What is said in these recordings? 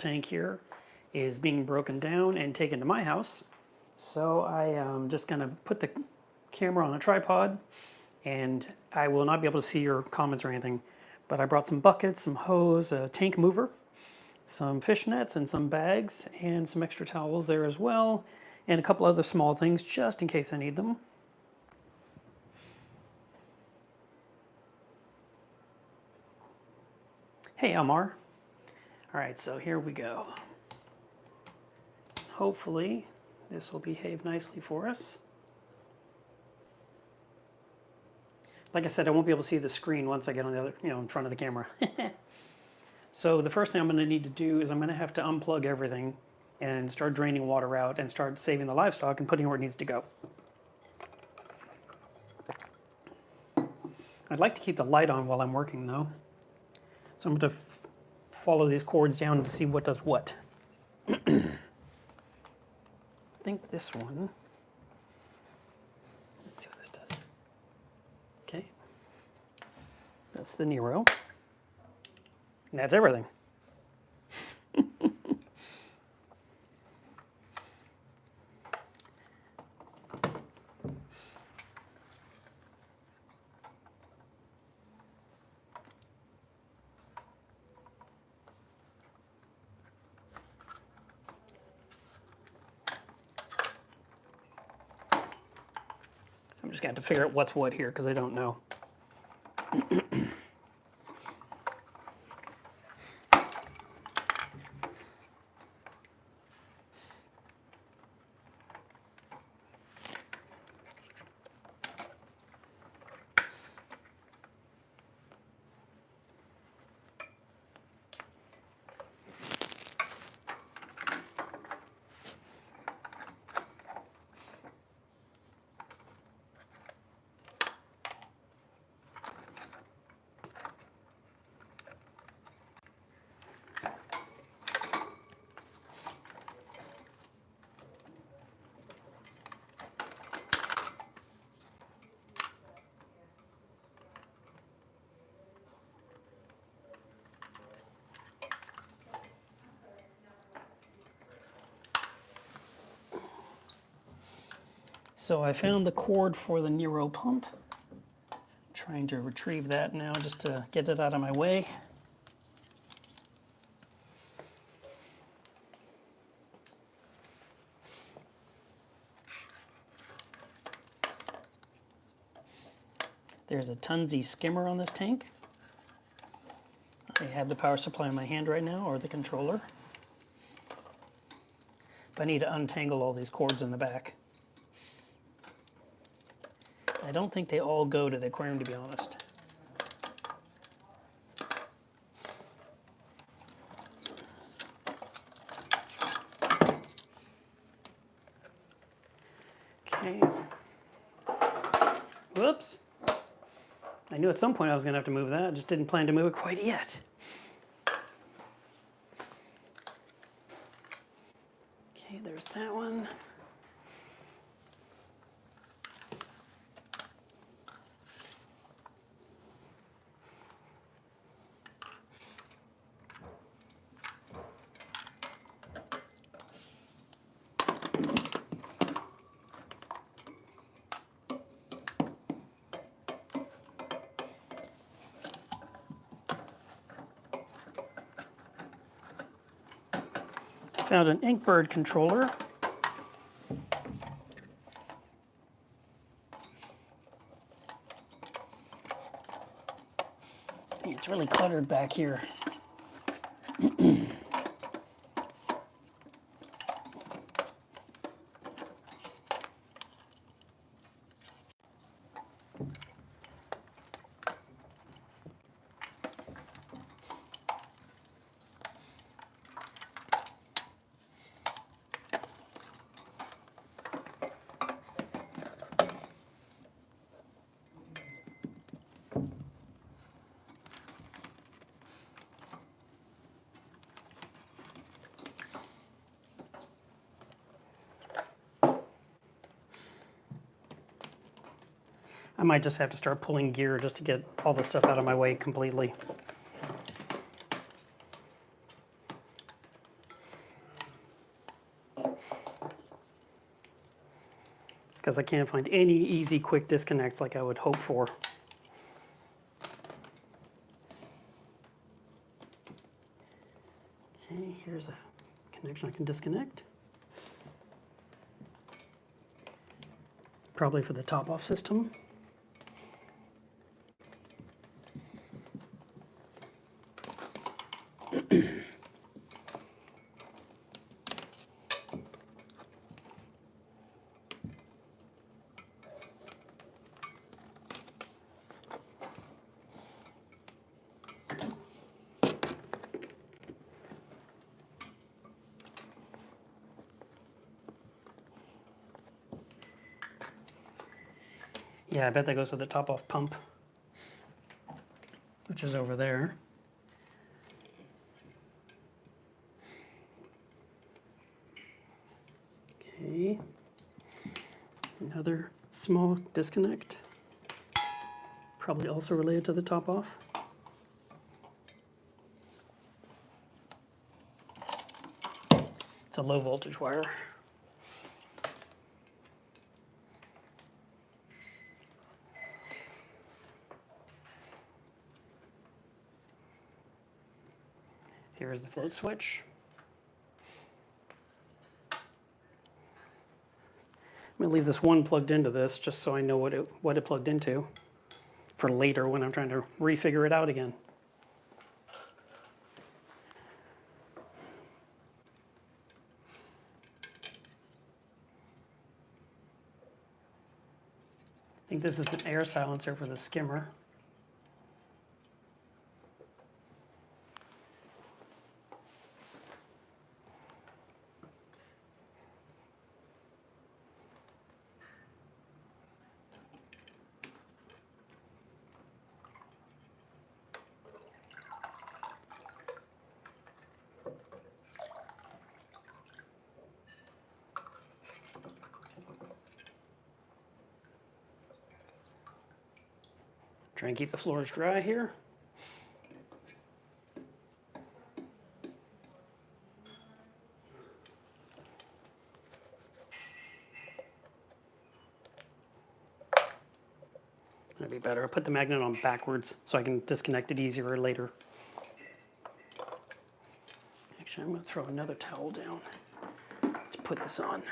tank here is being broken down and taken to my house. So I am just going to put the camera on a tripod, and I will not be able to see your comments or anything. But I brought some buckets, some hose, a tank mover, some fish nets and some bags, and some extra towels there as well, and a couple other small things just in case I need them. Hey, Elmar. All right, so here we go. Hopefully this will behave nicely for us. Like I said, I won't be able to see the screen once I get on the other, in front of the camera. So the first thing I'm going to need to do is I'm going to have to unplug everything and start draining water out and start saving the livestock and putting it where it needs to go. I'd like to keep the light on while I'm working though. So I'm going to follow these cords down to see what does what. I think this one, let's see what this does. Okay, that's the Nero. And that's everything. I'm just going to have to figure out what's what here because I don't know. So I found the cord for the Nero pump. I'm trying to retrieve that now just to get it out of my way. There's a Tunzi skimmer on this tank. I have the power supply in my hand right now, or the controller. But I need to untangle all these cords in the back. I don't think they all go to the aquarium, to be honest. Okay. Whoops. I knew at some point I was going to have to move that. I just didn't plan to move it quite yet. Okay, there's that one. Found an Inkbird controller. It's really cluttered back here. I might just have to start pulling gear just to get all the stuff out of my way completely. because I can't find any easy, quick disconnects like I would hope for. Okay, here's a connection I can disconnect. Probably for the top-off system. Yeah, I bet that goes to the top-off pump, which is over there. Okay, another small disconnect, probably also related to the top-off. It's a low voltage wire. Here's the float switch. I'm going to leave this one plugged into this just so I know what it plugged into for later when I'm trying to refigure it out again. I think this is an air silencer for the skimmer. Try and keep the floors dry here. That'd be better. I'll put the magnet on backwards so I can disconnect it easier later. Actually, I'm going to throw another towel down to put this on.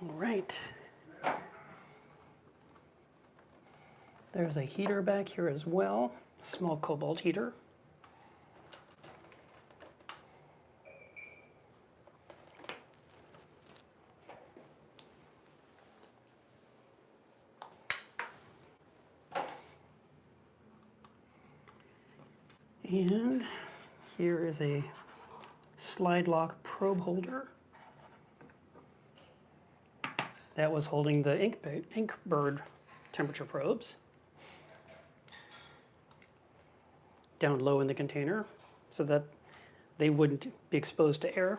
All right. There's a heater back here as well, a small cobalt heater. And here is a slide lock probe holder that was holding the Inkbird temperature probes down low in the container so that they wouldn't be exposed to air.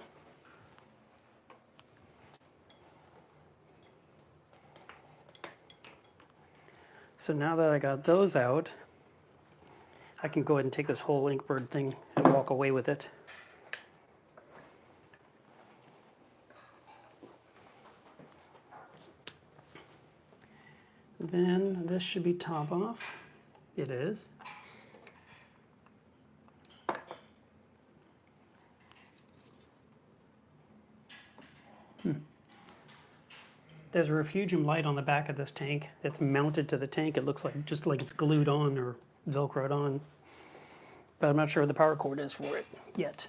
So now that I got those out, I can go ahead and take this whole Inkbird thing and walk away with it. Then this should be top off. It is. There's a refugium light on the back of this tank that's mounted to the tank. It looks like just like it's glued on or Velcroed on, but I'm not sure what the power cord is for it yet.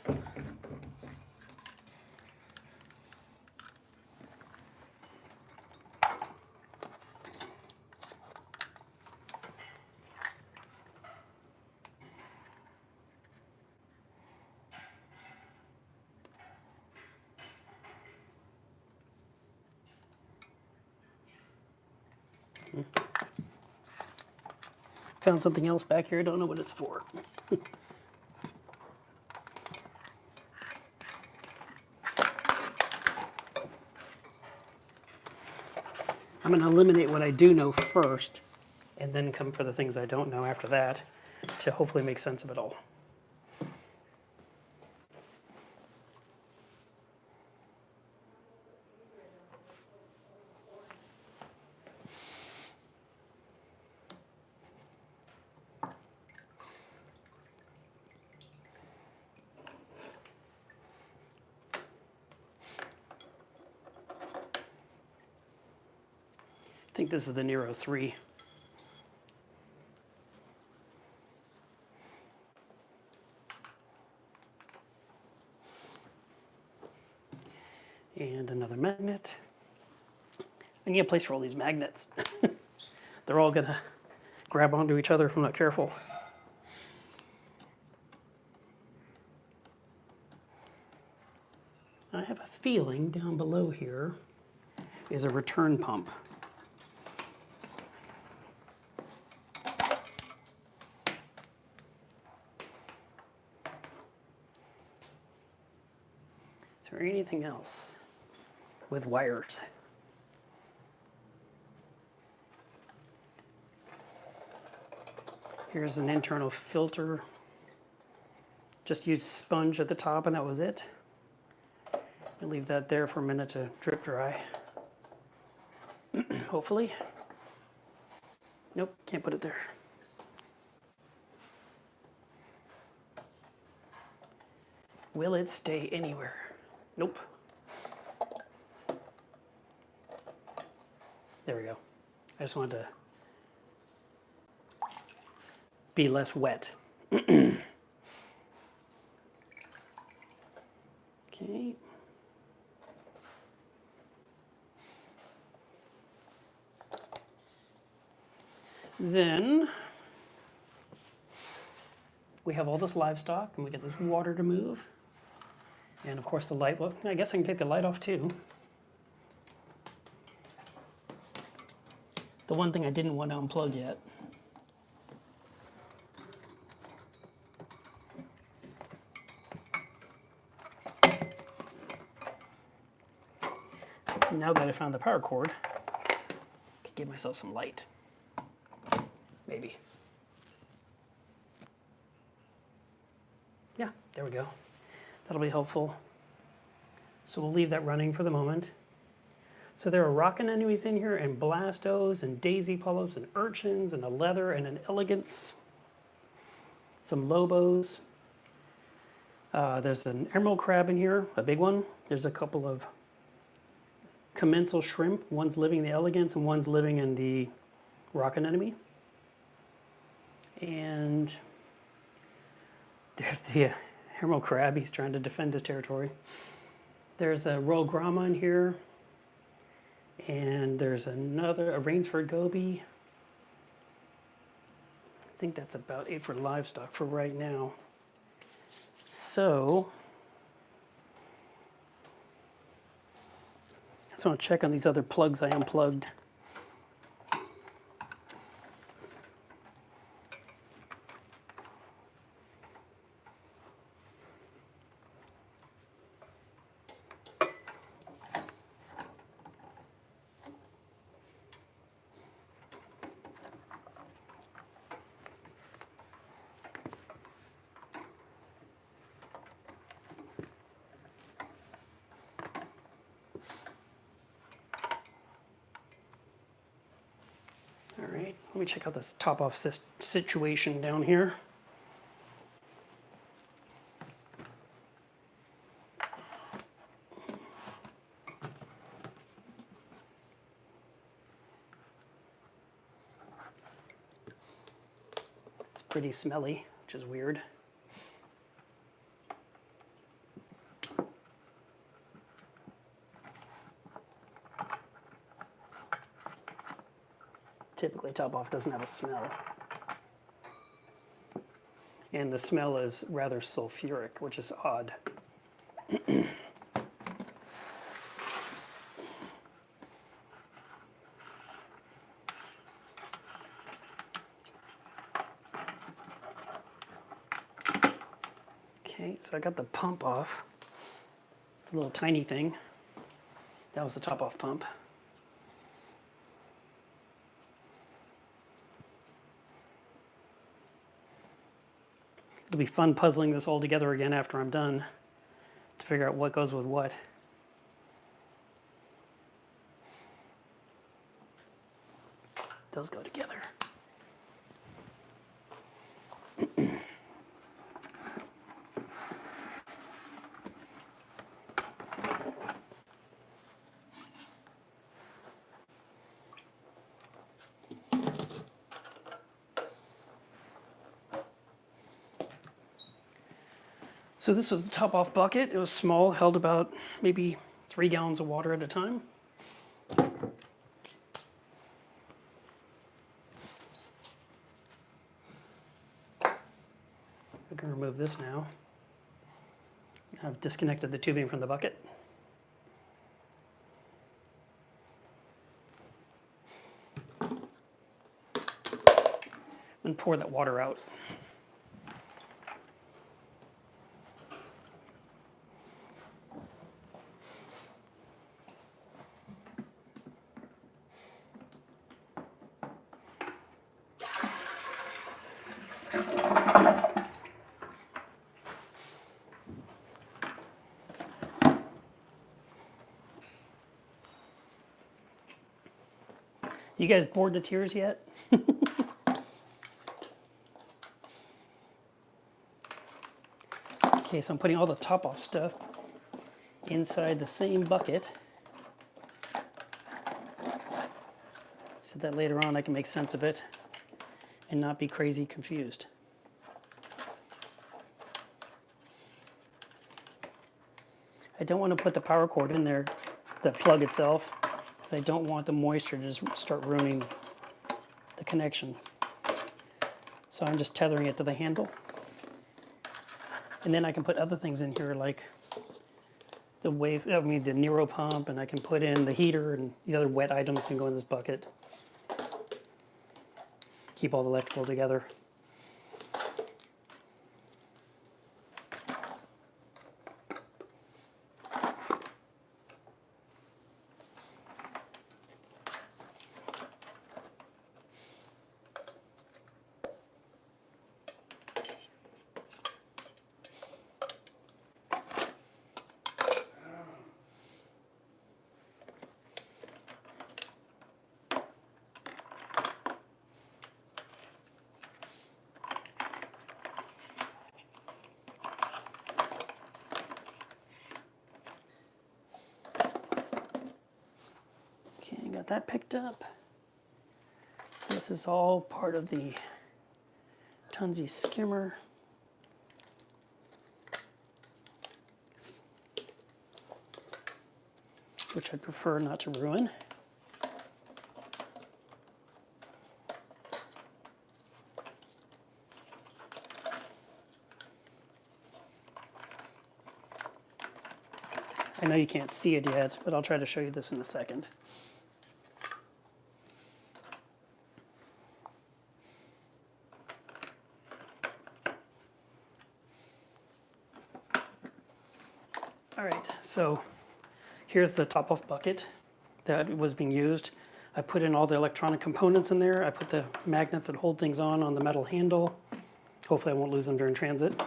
Found something else back here. I don't know what it's for. I'm going to eliminate what I do know first and then come for the things I don't know after that to hopefully make sense of it all. think this is the Nero 3. And another magnet. I need a place for all these magnets. They're all gonna grab onto each other if I'm not careful. I have a feeling down below here is a return pump. Is there anything else with wires? Here's an internal filter. Just used sponge at the top and that was it. I'll leave that there for a minute to drip dry. Hopefully. Nope, can't put it there. Will it stay anywhere? Nope. There we go. I just wanted to be less wet. Okay. Then we have all this livestock and we get this water to move. And of course the light, well, I guess I can take the light off too. The one thing I didn't want to unplug yet. Now that I found the power cord, I could give myself some light. Maybe. Yeah, there we go. That'll be helpful. So we'll leave that running for the moment. So there are rock anemones in here, and blastos, and daisy polyps, and urchins, and a leather, and an elegance. Some lobos. There's an emerald crab in here, a big one. There's a couple of commensal shrimp. One's living in the elegance, and one's living in the rock anemone. And there's the emerald crab. He's trying to defend his territory. There's a royal grama in here. And there's another, a Rainsford goby. I think that's about it for livestock for right now. So, I just want to check on these other plugs I unplugged. All right, let me check out this top-off situation down here. It's pretty smelly, which is weird. Typically, top-off doesn't have a smell. And the smell is rather sulfuric, which is odd. Okay, so I got the pump off. It's a little tiny thing. That was the top-off pump. It'll be fun puzzling this all together again after I'm done to figure out what goes with what. Those go together. So this was the top off bucket. It was small, held about maybe 3 gallons of water at a time. We can remove this now. I've disconnected the tubing from the bucket. And pour that water out. You guys bored to tears yet? Okay, so I'm putting all the top off stuff inside the same bucket so that later on I can make sense of it and not be crazy confused. I don't want to put the power cord in there, the plug itself, because I don't want the moisture to just start ruining the connection. So I'm just tethering it to the handle. And then I can put other things in here like the Nero pump, and I can put in the heater, and the other wet items can go in this bucket. Keep all the electrical together. Okay, got that picked up. This is all part of the Tunzi skimmer. Which I'd prefer not to ruin. I know you can't see it yet, but I'll try to show you this in a second. All right, so here's the top-off bucket that was being used. I put in all the electronic components in there. I put the magnets that hold things on the metal handle. Hopefully I won't lose them during transit.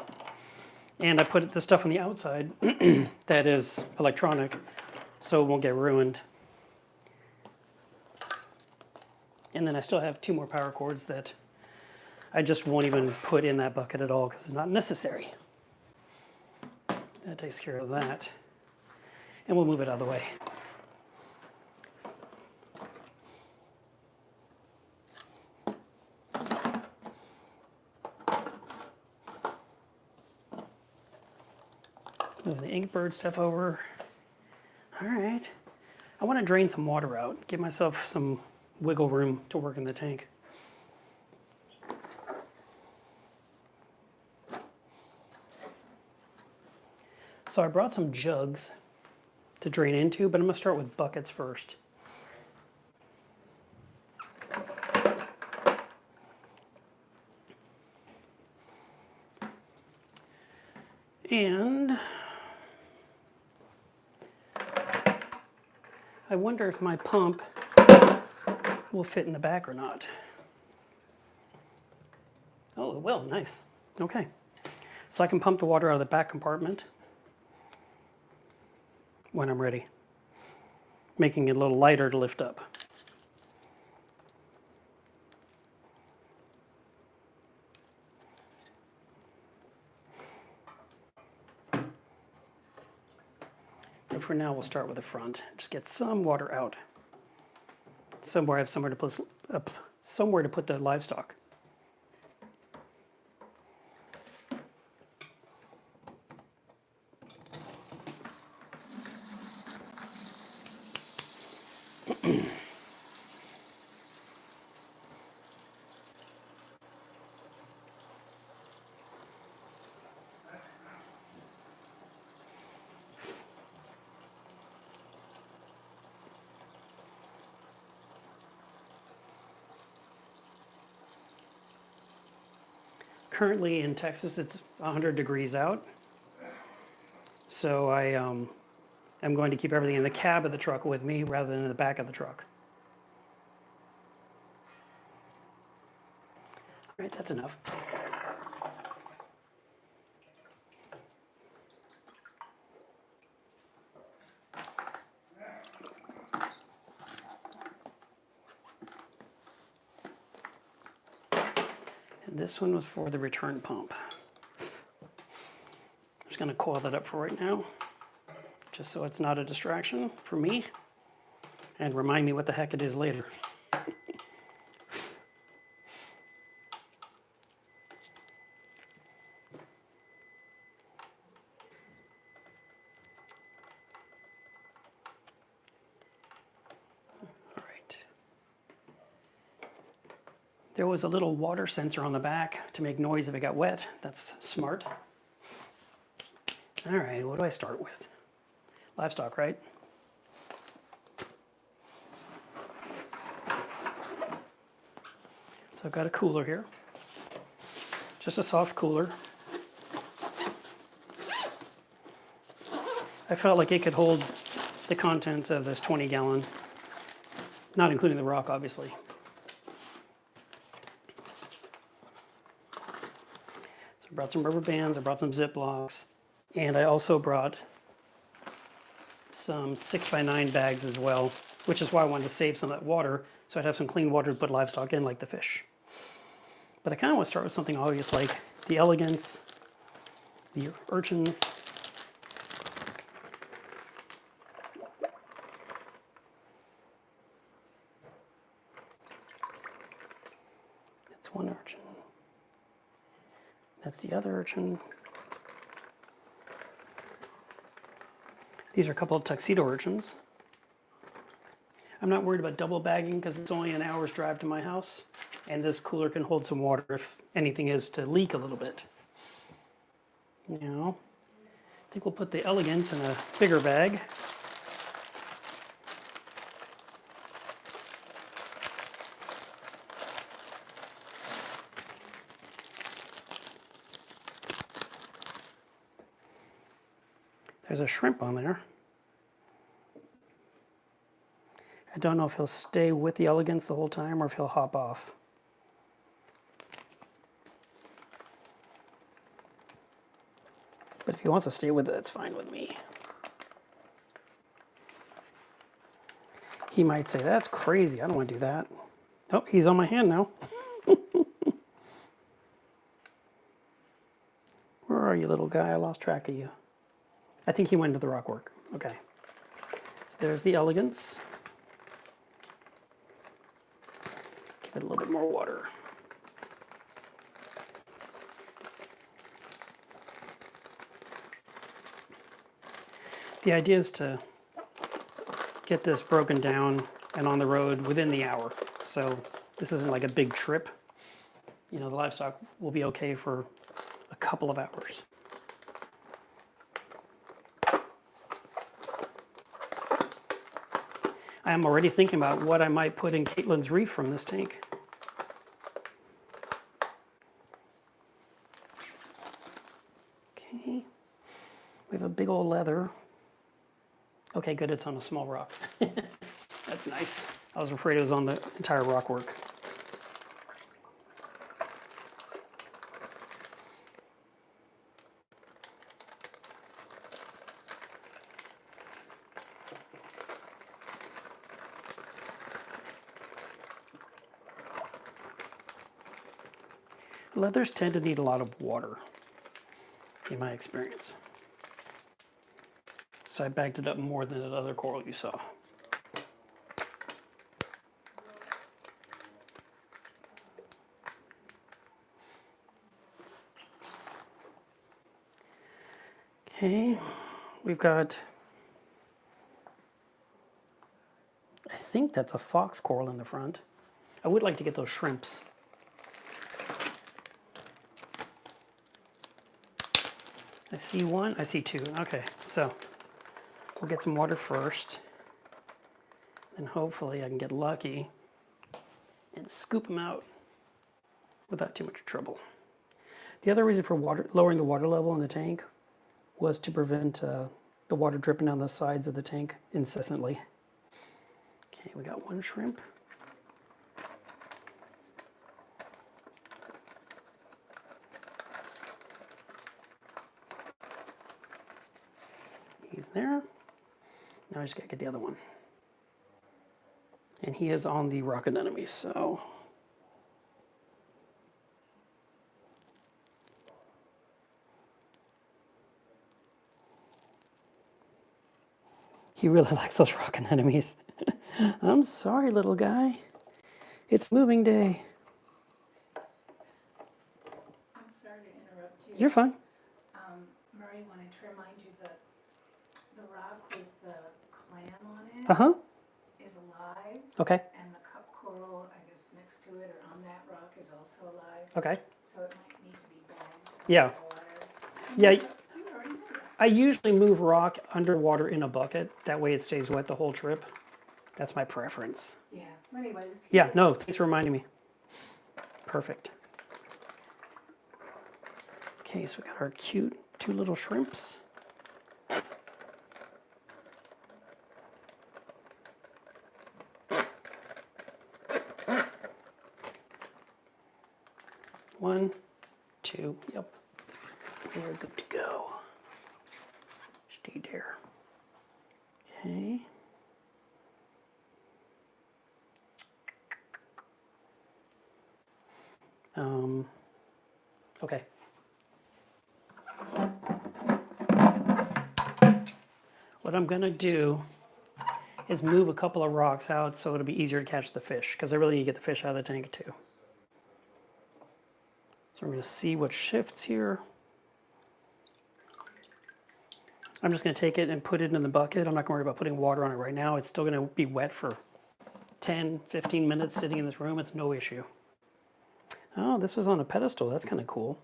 And I put the stuff on the outside that is electronic, so it won't get ruined. And then I still have 2 more power cords that I just won't even put in that bucket at all because it's not necessary. That takes care of that. And we'll move it out of the way. Move the inkbird stuff over. All right. I want to drain some water out, give myself some wiggle room to work in the tank. So I brought some jugs to drain into, but I'm going to start with buckets first. And I wonder if my pump will fit in the back or not. Oh, it will, nice. Okay. So I can pump the water out of the back compartment when I'm ready, making it a little lighter to lift up. But for now, we'll start with the front. Just get some water out. Somewhere I have somewhere to put the livestock. Currently in Texas, it's 100 degrees out. So I am going to keep everything in the cab of the truck with me rather than in the back of the truck. All right, that's enough. And this one was for the return pump. I'm just going to coil that up for right now, just so it's not a distraction for me, and remind me what the heck it is later. There was a little water sensor on the back to make noise if it got wet. That's smart. All right, what do I start with? Livestock, right? So I've got a cooler here. Just a soft cooler. I felt like it could hold the contents of this 20-gallon, not including the rock, obviously. I brought some rubber bands, I brought some Ziplocs, and I also brought some 6x9 bags as well, which is why I wanted to save some of that water, so I'd have some clean water to put livestock in, like the fish. But I kind of want to start with something obvious, like the elegance, the urchins. That's one urchin. That's the other urchin. These are a couple of tuxedo urchins. I'm not worried about double bagging because it's only an hour's drive to my house, and this cooler can hold some water if anything is to leak a little bit. Now, I think we'll put the elegance in a bigger bag. There's a shrimp on there. I don't know if he'll stay with the elegance the whole time or if he'll hop off. But if he wants to stay with it, that's fine with me. He might say, that's crazy, I don't want to do that. Oh, he's on my hand now. Where are you, little guy? I lost track of you. I think he went into the rock work. Okay. So there's the elegance. Give it a little bit more water. The idea is to get this broken down and on the road within the hour. So this isn't like a big trip. You know, the livestock will be okay for a couple of hours. I am already thinking about what I might put in Caitlin's reef from this tank. Okay, we have a big old leather. Okay, good, it's on a small rock. That's nice. I was afraid it was on the entire rock work. Leathers tend to need a lot of water, in my experience. So I bagged it up more than the other coral you saw. Okay, we've got, I think that's a fox coral in the front. I would like to get those shrimps. I see one, I see two. Okay, so we'll get some water first, and hopefully I can get lucky and scoop them out without too much trouble. The other reason for lowering the water level in the tank was to prevent the water dripping down the sides of the tank incessantly. Okay, we got one shrimp. He's there. Now I just gotta get the other one. And he is on the rock anemone, so. He really likes those rock anemones. I'm sorry, little guy. It's moving day. I'm sorry to interrupt you. You're fine. Murray wanted to remind you that the rock with the clam on it is alive. Okay. And the cup coral, I guess, next to it or on that rock is also alive. Okay. So it might need to be bagged. Yeah. Yeah. You already know that. I usually move rock underwater in a bucket. That way it stays wet the whole trip. That's my preference. Yeah. Anyways. Yeah, no, thanks for reminding me. Perfect. Okay, so we got our cute 2 little shrimps. One, 2, yep. We're good to go. Stay there. Okay. Okay. What I'm gonna do is move a couple of rocks out so it'll be easier to catch the fish, because I really need to get the fish out of the tank too. So we're gonna see what shifts here. I'm just gonna take it and put it in the bucket. I'm not gonna worry about putting water on it right now. It's still gonna be wet for 10, 15 minutes sitting in this room. It's no issue. Oh, this was on a pedestal. That's kind of cool.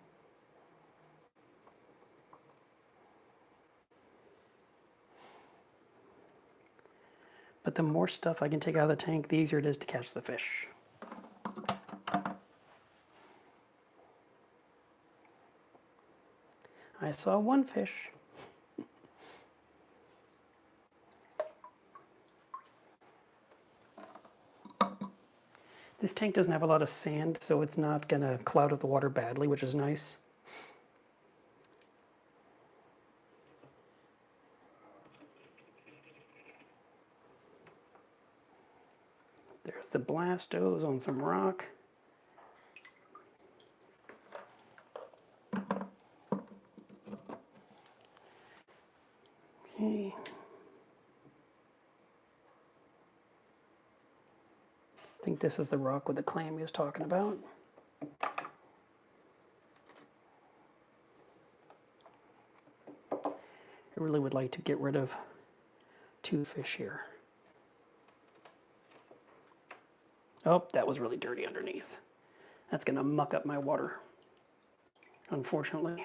But the more stuff I can take out of the tank, the easier it is to catch the fish. I saw one fish. This tank doesn't have a lot of sand, so it's not going to cloud up the water badly, which is nice. There's the blastos on some rock. Okay. I think this is the rock with the clam he was talking about. I really would like to get rid of 2 fish here. Oh, that was really dirty underneath. That's going to muck up my water, unfortunately.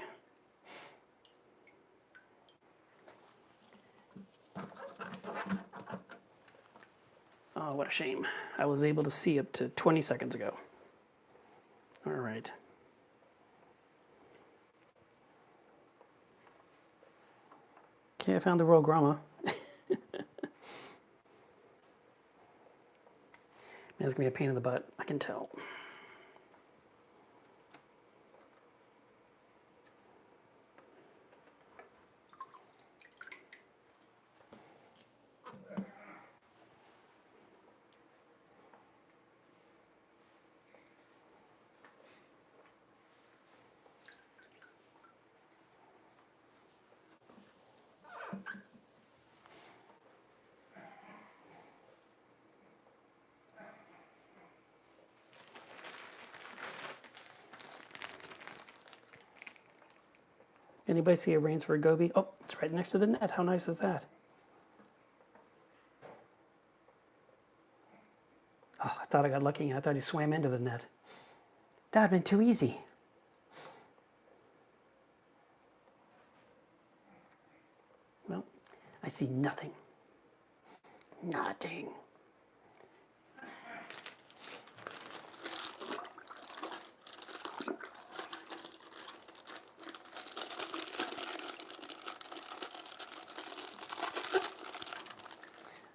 Oh, what a shame. I was able to see up to 20 seconds ago. All right. Okay, I found the royal grama. Man, it's going to be a pain in the butt, I can tell. Anybody see a Rainsford goby? Oh, it's right next to the net. How nice is that? Oh, I thought I got lucky. I thought he swam into the net. That would have been too easy. Well, I see nothing. Nothing.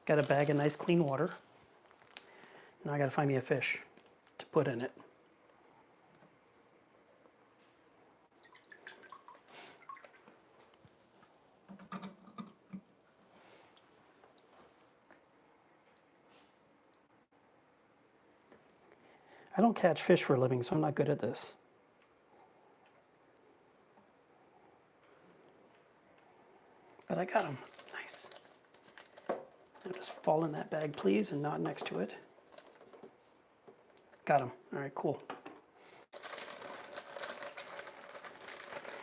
Got a bag of nice clean water. Now I gotta find me a fish to put in it. I don't catch fish for a living, so I'm not good at this. But I got them. Nice. Now just fall in that bag, please, and not next to it. Got them. All right, cool.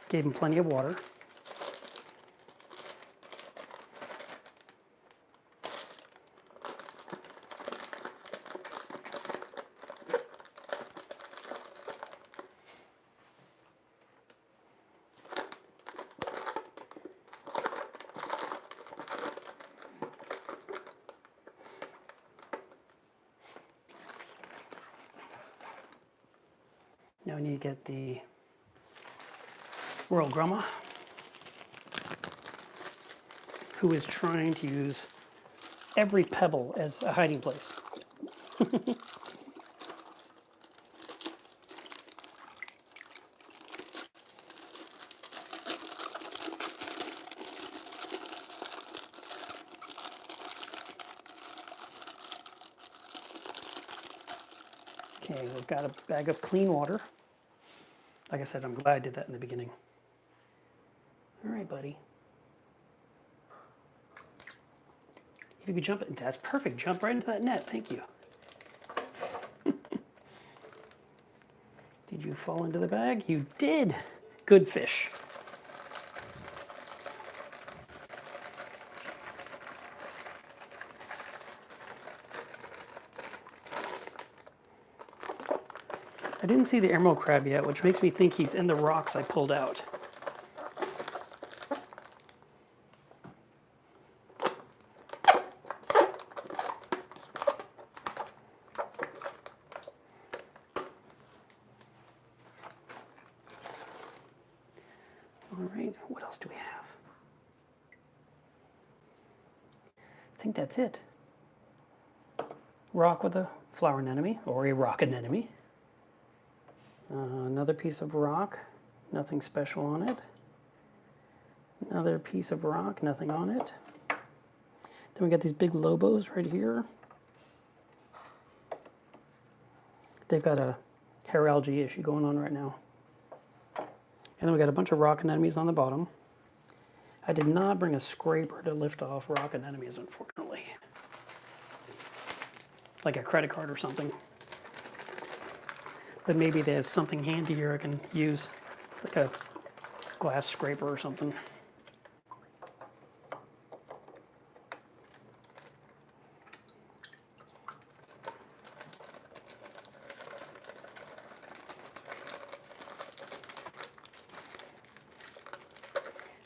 Gave them plenty of water. Now we need to get the Royal Grumma, who is trying to use every pebble as a hiding place. Okay, we've got a bag of clean water. Like I said, I'm glad I did that in the beginning. All right, buddy. If you could jump, that's perfect. Jump right into that net. Thank you. Did you fall into the bag? You did. Good fish. I didn't see the emerald crab yet, which makes me think he's in the rocks I pulled out. All right, what else do we have? I think that's it. Rock with a flower anemone, or a rock anemone. Another piece of rock, nothing special on it. Another piece of rock, nothing on it. Then we got these big lobos right here. They've got a hair algae issue going on right now. And then we got a bunch of rock anemones on the bottom. I did not bring a scraper to lift off rock anemones, unfortunately. Like a credit card or something. But maybe they have something handy here I can use, like a glass scraper or something.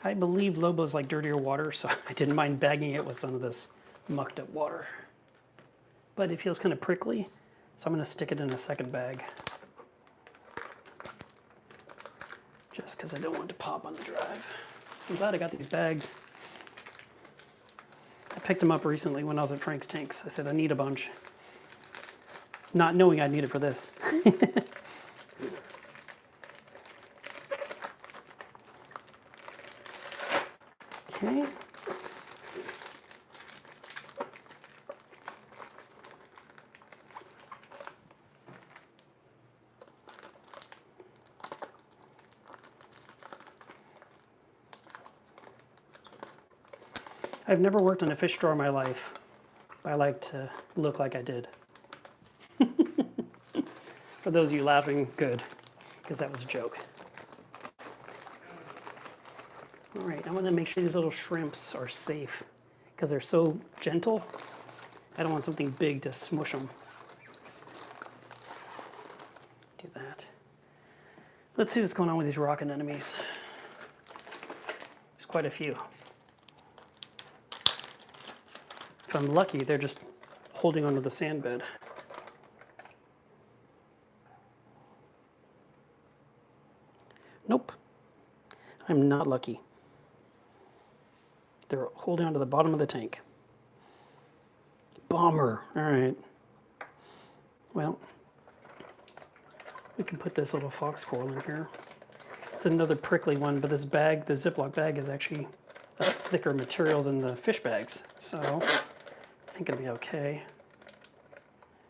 I believe Lobos like dirtier water, so I didn't mind bagging it with some of this mucked up water. But it feels kind of prickly, so I'm going to stick it in a second bag. Just because I don't want it to pop on the drive. I'm glad I got these bags. I picked them up recently when I was at Frank's Tanks. I said, I need a bunch. Not knowing I'd need it for this. Okay. I've never worked in a fish store in my life. I like to look like I did. For those of you laughing, good, because that was a joke. All right, I want to make sure these little shrimps are safe because they're so gentle. I don't want something big to smush them. Do that. Let's see what's going on with these rock anemones. There's quite a few. If I'm lucky, they're just holding onto the sand bed. Nope. I'm not lucky. They're holding onto the bottom of the tank. Bummer. All right. Well, we can put this little fox coral in here. It's another prickly one, but this bag, the Ziploc bag, is actually a thicker material than the fish bags. So I think it'll be okay.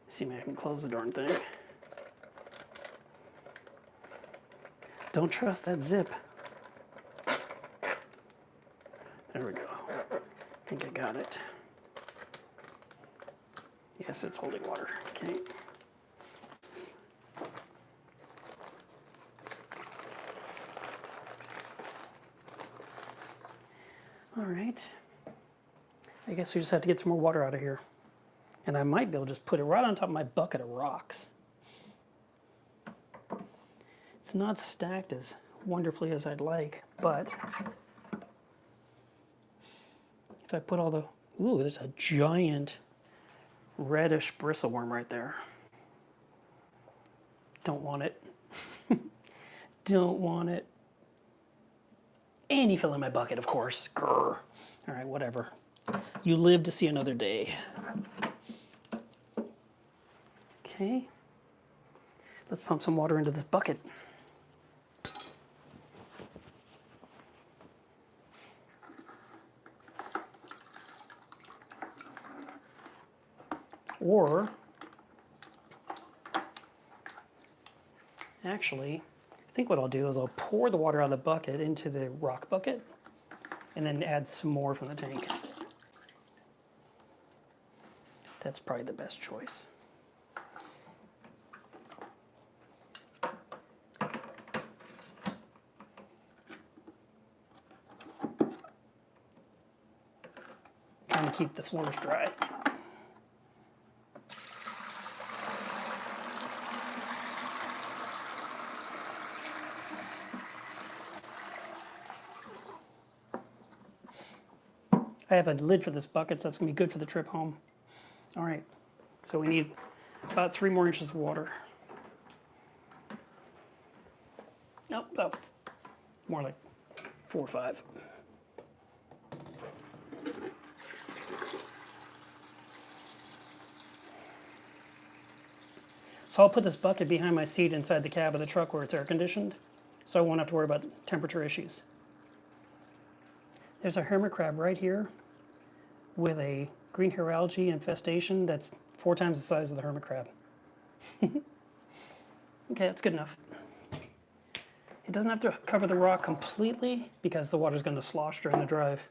See, maybe I can close the darn thing. Don't trust that zip. There we go. I think I got it. Yes, it's holding water. Okay. All right. I guess we just have to get some more water out of here. And I might be able to just put it right on top of my bucket of rocks. It's not stacked as wonderfully as I'd like, but if I put all the, ooh, there's a giant reddish bristleworm right there. Don't want it. Don't want it. And he fell in my bucket, of course. Grr. All right, whatever. You live to see another day. Okay. Let's pump some water into this bucket. Or, actually, I think what I'll do is I'll pour the water out of the bucket into the rock bucket and then add some more from the tank. That's probably the best choice. Trying to keep the floors dry. I have a lid for this bucket, so that's going to be good for the trip home. All right, so we need about 3 more inches of water. Nope, about more like 4 or 5. So I'll put this bucket behind my seat inside the cab of the truck where it's air conditioned, so I won't have to worry about temperature issues. There's a hermit crab right here with a green hair algae infestation that's 4 times the size of the hermit crab. Okay, that's good enough. It doesn't have to cover the rock completely because the water's going to slosh during the drive.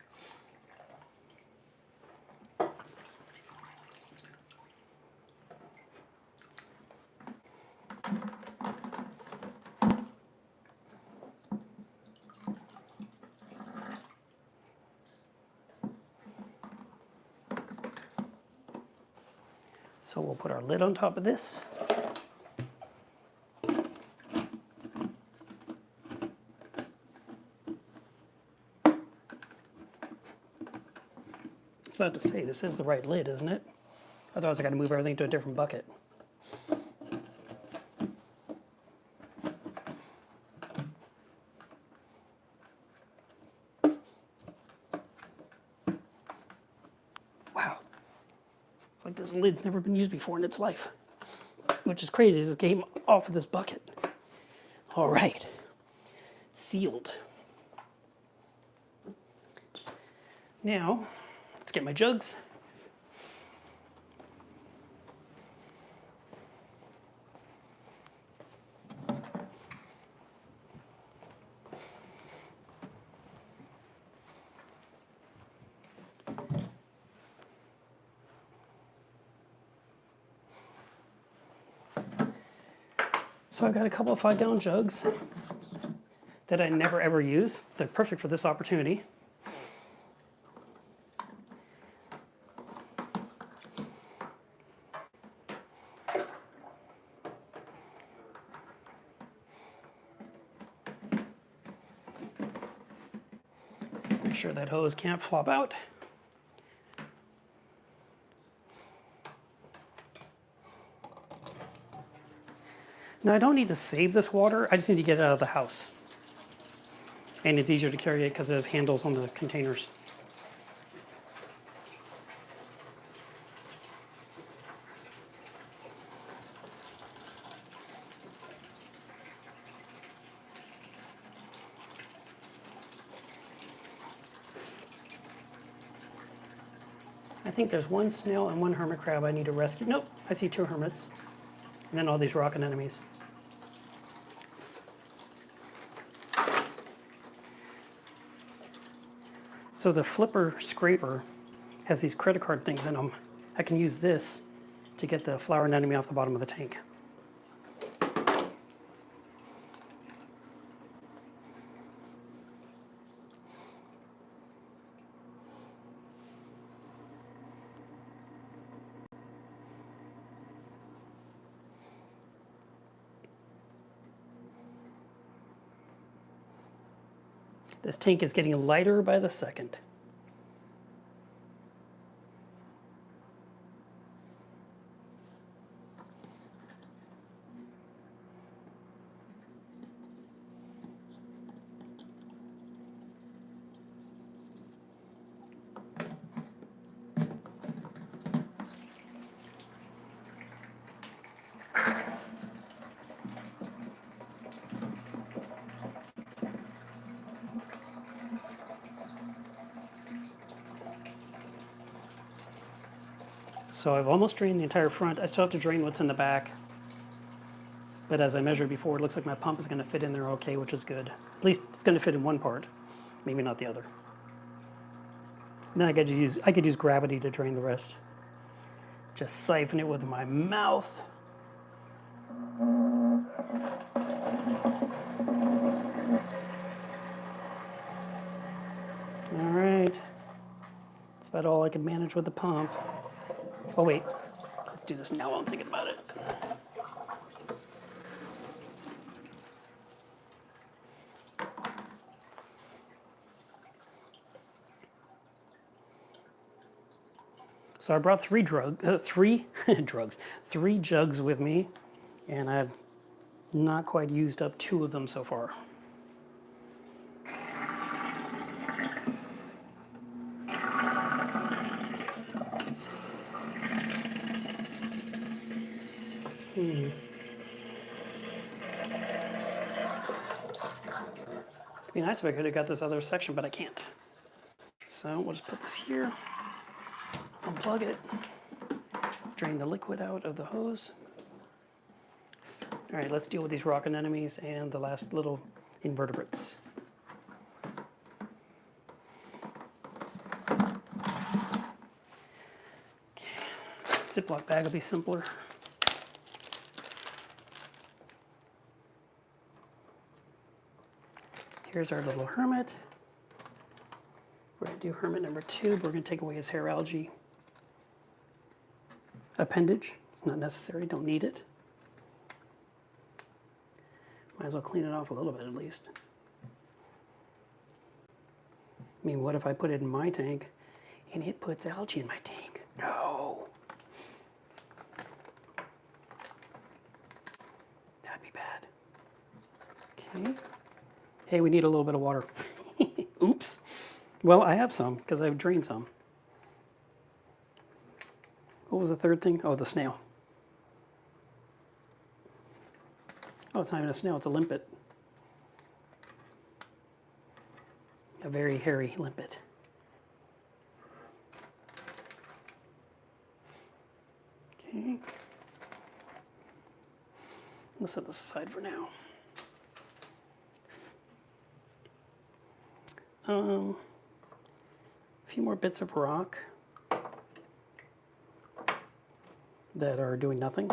So we'll put our lid on top of this. I was about to say, this is the right lid, isn't it? Otherwise I got to move everything to a different bucket. Wow. It's like this lid's never been used before in its life. Which is crazy, it came off of this bucket. All right. Sealed. Now, let's get my jugs. So I've got a couple of 5-gallon jugs that I never ever use. They're perfect for this opportunity. Make sure that hose can't flop out. Now I don't need to save this water, I just need to get it out of the house. And it's easier to carry it because there's handles on the containers. think there's one snail and one hermit crab I need to rescue. Nope, I see 2 hermits. And then all these rock anemones. So the flipper scraper has these credit card things in them. I can use this to get the flower anemone off the bottom of the tank. This tank is getting lighter by the second. So I've almost drained the entire front. I still have to drain what's in the back. But as I measured before, it looks like my pump is going to fit in there okay, which is good. At least it's going to fit in one part, maybe not the other. And then I could use gravity to drain the rest. Just siphon it with my mouth. All right. That's about all I can manage with the pump. Oh wait, let's do this now while I'm thinking about it. So I brought 3 jugs with me, and I've not quite used up 2 of them so far. It'd be nice if I could have got this other section, but I can't. So we'll just put this here, unplug it, drain the liquid out of the hose. All right, let's deal with these rock anemones and the last little invertebrates. Okay. Ziploc bag will be simpler. Here's our little hermit. We're going to do hermit number 2. But we're going to take away his hair algae appendage. It's not necessary, don't need it. Might as well clean it off a little bit at least. I mean, what if I put it in my tank and it puts algae in my tank? No. That'd be bad. Okay. Hey, we need a little bit of water. Oops. Well, I have some because I've drained some. What was the third thing? Oh, the snail. Oh, it's not even a snail, it's a limpet. A very hairy limpet. Okay. Let's set this aside for now. A few more bits of rock that are doing nothing.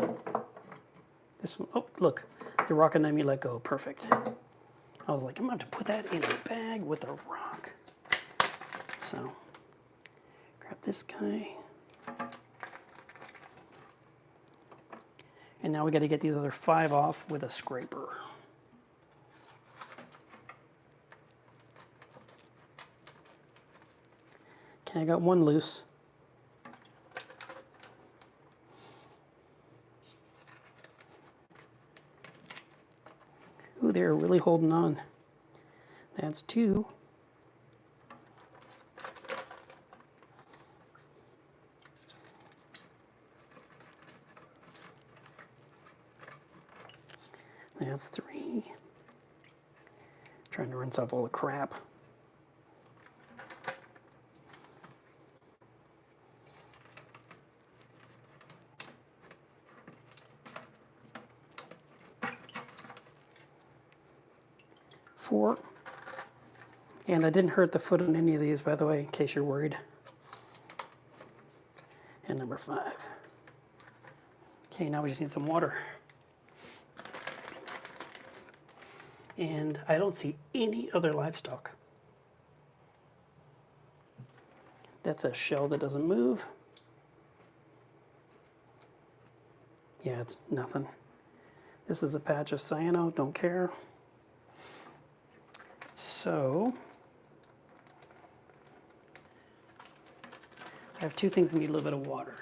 This one, oh, look, the rock anemone let go, perfect. I was like, I'm going to have to put that in a bag with a rock. So, grab this guy. And now we got to get these other 5 off with a scraper. Okay, I got 1 loose. Ooh, they're really holding on. That's 2. That's 3. Trying to rinse off all the crap. 4. And I didn't hurt the foot on any of these, by the way, in case you're worried. And number 5. Okay, now we just need some water. And I don't see any other livestock. That's a shell that doesn't move. Yeah, it's nothing. This is a patch of cyano, don't care. So, I have 2 things that need a little bit of water.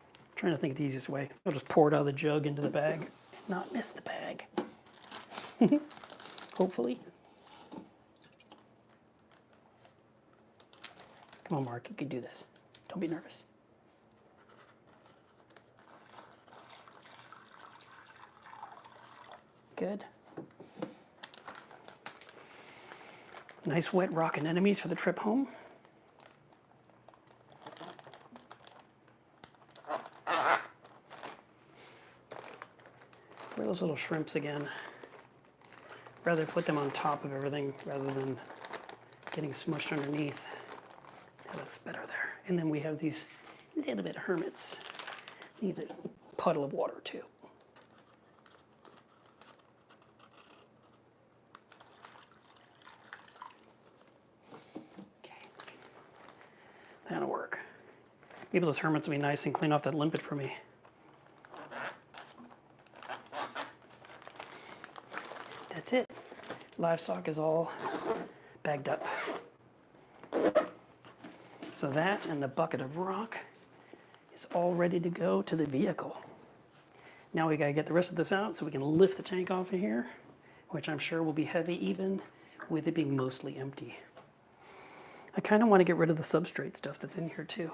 I'm trying to think of the easiest way. I'll just pour it out of the jug into the bag and not miss the bag. Hopefully. Come on, Mark, you can do this. Don't be nervous. Good. Nice wet rock anemones for the trip home. Where are those little shrimps again? Rather put them on top of everything rather than getting smushed underneath. That looks better there. And then we have these little bit of hermits. Need a puddle of water too. Okay. That'll work. Maybe those hermits will be nice and clean off that limpet for me. That's it. Livestock is all bagged up. So that and the bucket of rock is all ready to go to the vehicle. Now we gotta get the rest of this out so we can lift the tank off of here, which I'm sure will be heavy even with it being mostly empty. I kind of want to get rid of the substrate stuff that's in here too.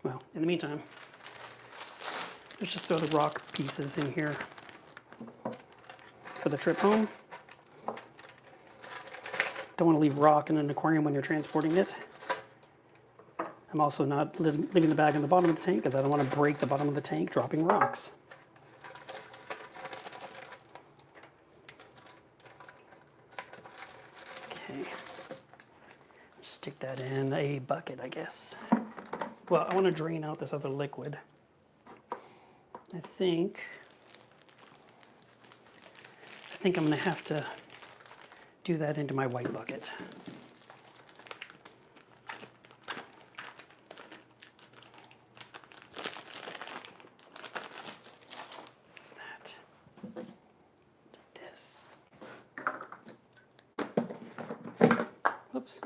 Well, in the meantime, let's just throw the rock pieces in here for the trip home. Don't want to leave rock in an aquarium when you're transporting it. I'm also not leaving the bag on the bottom of the tank because I don't want to break the bottom of the tank dropping rocks. Okay. Stick that in a bucket, I guess. Well, I want to drain out this other liquid. I think I'm going to have to do that into my white bucket. What's that? This. Whoops.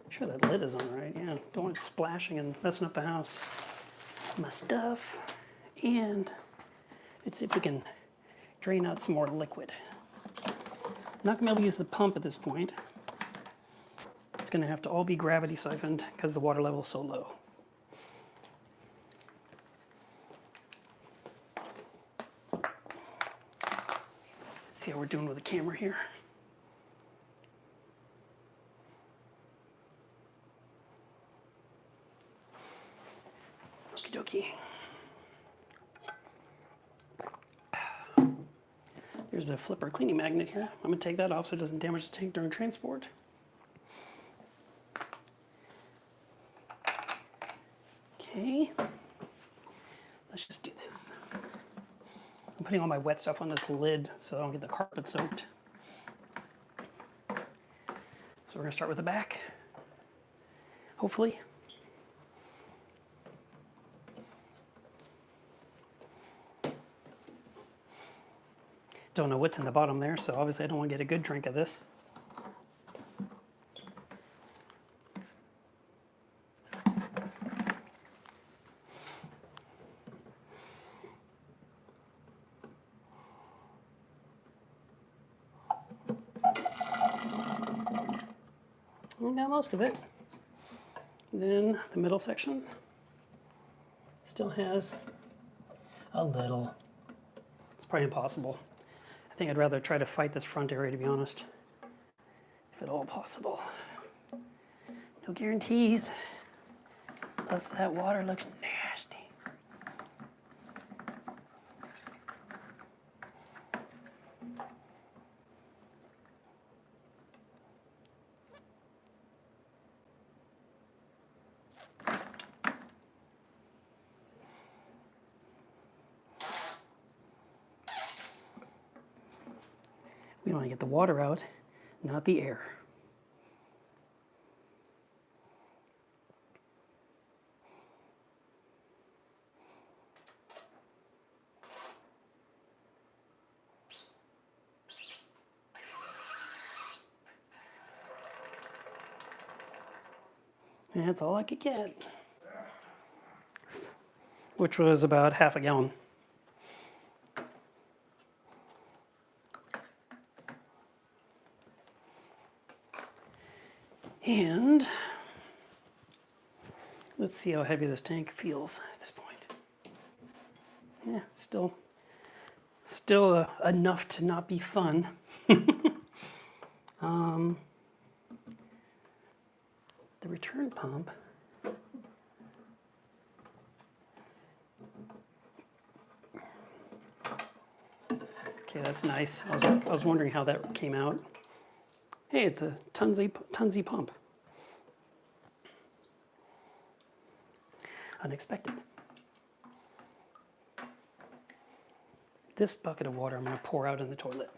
Sure that lid is on right. Yeah, don't want it splashing and messing up the house. My stuff, and let's see if we can drain out some more liquid. I'm not gonna be able to use the pump at this point. It's gonna have to all be gravity siphoned because the water level is so low. Let's see how we're doing with the camera here. Okie dokie. There's a flipper cleaning magnet here. I'm going to take that off so it doesn't damage the tank during transport. Okay. Let's just do this. I'm putting all my wet stuff on this lid so I don't get the carpet soaked. So we're going to start with the back. Hopefully. Don't know what's in the bottom there, so obviously I don't want to get a good drink of this. We got most of it. Then the middle section still has a little. It's probably impossible. I think I'd rather try to fight this front area, to be honest, if at all possible. No guarantees, Plus that water looks nasty. We want to get the water out, not the air. And that's all I could get, which was about half a gallon. And let's see how heavy this tank feels at this point. Yeah, still enough to not be fun. The return pump. Okay, that's nice. I was wondering how that came out. Hey, it's a tonsy pump. Unexpected. This bucket of water I'm going to pour out in the toilet.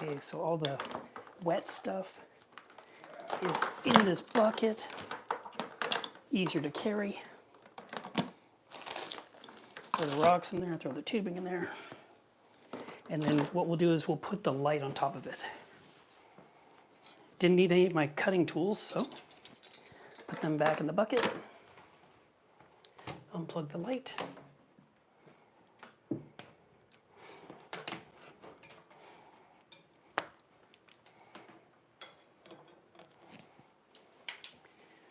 Okay, so all the wet stuff is in this bucket. Easier to carry. Throw the rocks in there, throw the tubing in there. And then what we'll do is we'll put the light on top of it. Didn't need any of my cutting tools, so put them back in the bucket. Unplug the light.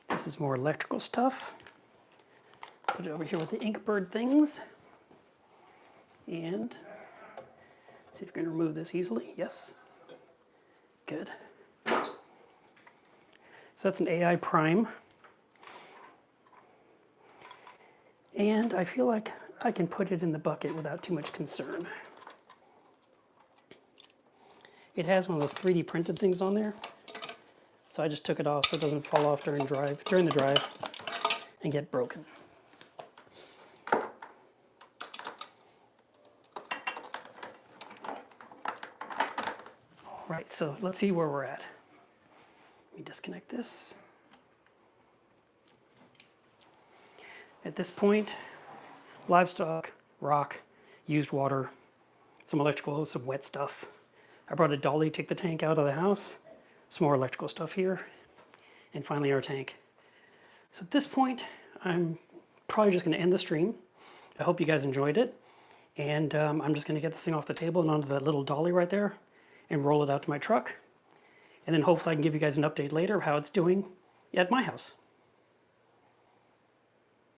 This is more electrical stuff. Put it over here with the Inkbird things. And see if we can remove this easily. Yes. Good. So that's an AI prime. And I feel like I can put it in the bucket without too much concern. It has one of those 3D printed things on there. So I just took it off so it doesn't fall off during the drive and get broken. All right, so let's see where we're at. Let me disconnect this. At this point, livestock, rock, used water, some electrical, some wet stuff. I brought a dolly to take the tank out of the house. Some more electrical stuff here, and finally our tank. So at this point, I'm probably just going to end the stream. I hope you guys enjoyed it, and I'm just going to get this thing off the table and onto that little dolly right there, and roll it out to my truck, and then hopefully I can give you guys an update later of how it's doing at my house.